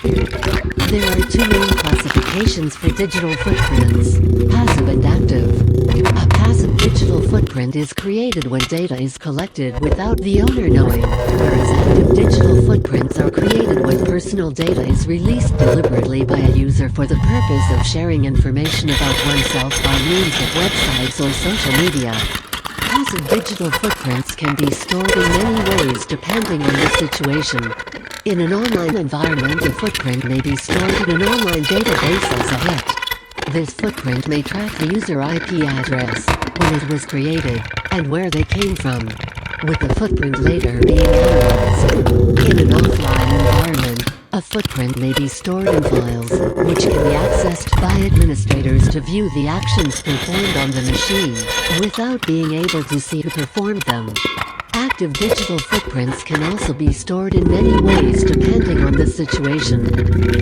There are two main classifications for digital footprints: passive and active. A passive digital footprint is created when data is collected without the owner knowing, whereas active digital footprints are created when personal data is released deliberately by a user for the purpose of sharing information about oneself by means of websites or social media. Passive digital footprints can be stored in many ways depending on the situation. In an online environment, a footprint may be stored in an online database as a hit. This footprint may track the user IP address, when it was created, and where they came from, with the footprint later being analyzed. In an offline environment, a footprint may be stored in files, which can be accessed by administrators to view the actions performed on the machine, without being able to see who performed them. Active digital footprints can also be stored in many ways depending on the situation.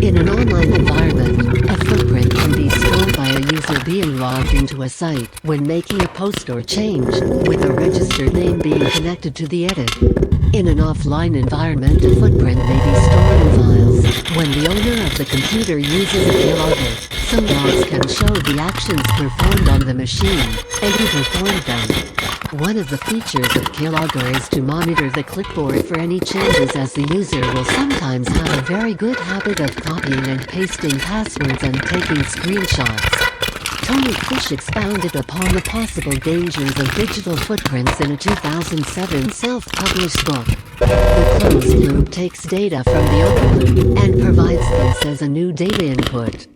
In an online environment, a footprint can be stored by a user being logged into a site when making a post or change, with a registered name being connected to the edit. In an offline environment, a footprint may be stored in files when the owner of the computer uses a keylogger, so logs can show the actions performed on the machine, and who performed them. One of the features of keylogger is to monitor the clipboard for any changes, as the user will sometimes have a very good habit of copying and pasting passwords and taking screenshots. Tony Fish expounded upon the possible dangers of digital footprints in a 2007 self-published book. The closed loop takes data from the open loop and provides this as a new data input.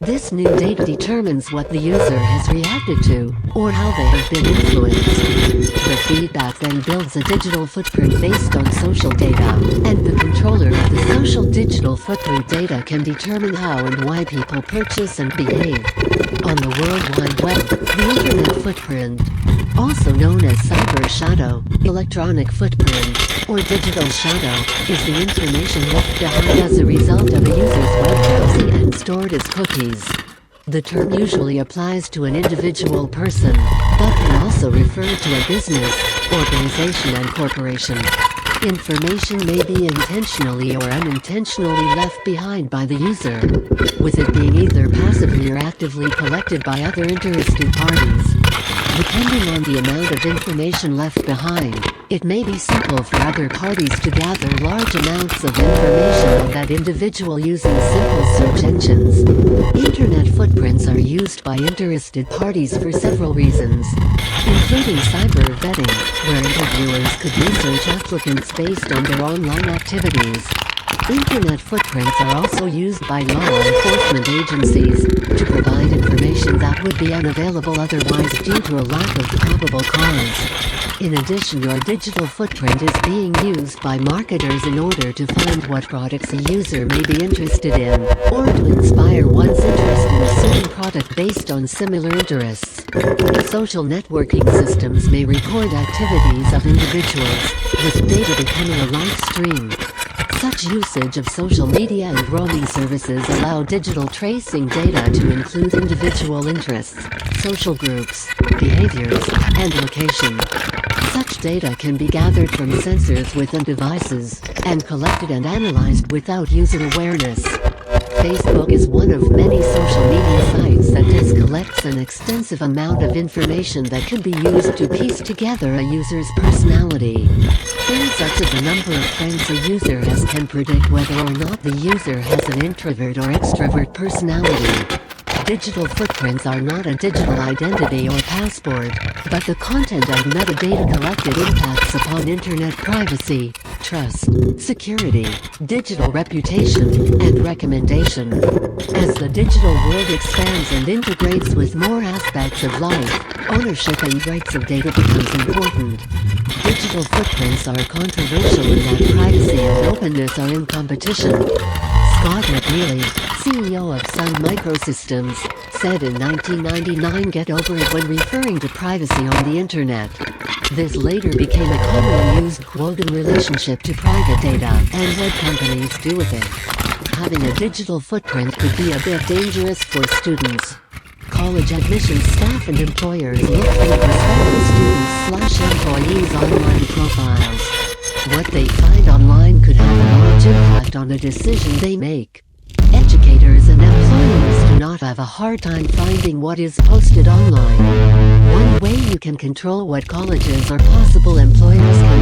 This new data determines what the user has reacted to, or how they have been influenced. The feedback then builds a digital footprint based on social data, and the controller of the social digital footprint data can determine how and why people purchase and behave. On the World Wide Web, the Internet footprint, also known as cyber shadow, electronic footprint, or digital shadow, is the information left behind as a result of a user's web browsing and stored as cookies. The term usually applies to an individual person, but can also refer to a business, organization, and corporation. Information may be intentionally or unintentionally left behind by the user, with it being either passively or actively collected by other interested parties. Depending on the amount of information left behind, it may be simple for other parties to gather large amounts of information on that individual using simple search engines. Internet footprints are used by interested parties for several reasons, including cyber vetting, where interviewers could research applicants based on their online activities. Internet footprints are also used by law enforcement agencies to provide information that would be unavailable otherwise due to a lack of probable cause. In addition, your digital footprint is being used by marketers in order to find what products a user may be interested in, or to inspire one's interest in a certain product based on similar interests. Social networking systems may record activities of individuals, with data becoming a live stream. Such usage of social media and roaming services allow digital tracing data to include individual interests, social groups, behaviors, and location. Such data can be gathered from sensors within devices, and collected and analyzed without user awareness. Facebook is one of many social media sites that collects an extensive amount of information that can be used to piece together a user's personality. Things such as the number of friends a user has can predict whether or not the user has an introvert or extrovert personality. Digital footprints are not a digital identity or passport, but the content and metadata collected impacts upon internet privacy, trust, security, digital reputation, and recommendation. As the digital world expands and integrates with more aspects of life, ownership and rights of data becomes important. Digital footprints are controversial in that privacy and openness are in competition. Scott McNealy, CEO of Sun Microsystems, said in 1999, "Get over it," when referring to privacy on the internet. This later became a commonly used quote in relationship to private data and what companies do with it. Having a digital footprint could be a bit dangerous for students. College admissions staff and employers look through prospective students/employees' online profiles. What they find online could have a large impact on the decision they make. not have a hard time finding what is posted online. One way you can control what colleges or possible employers can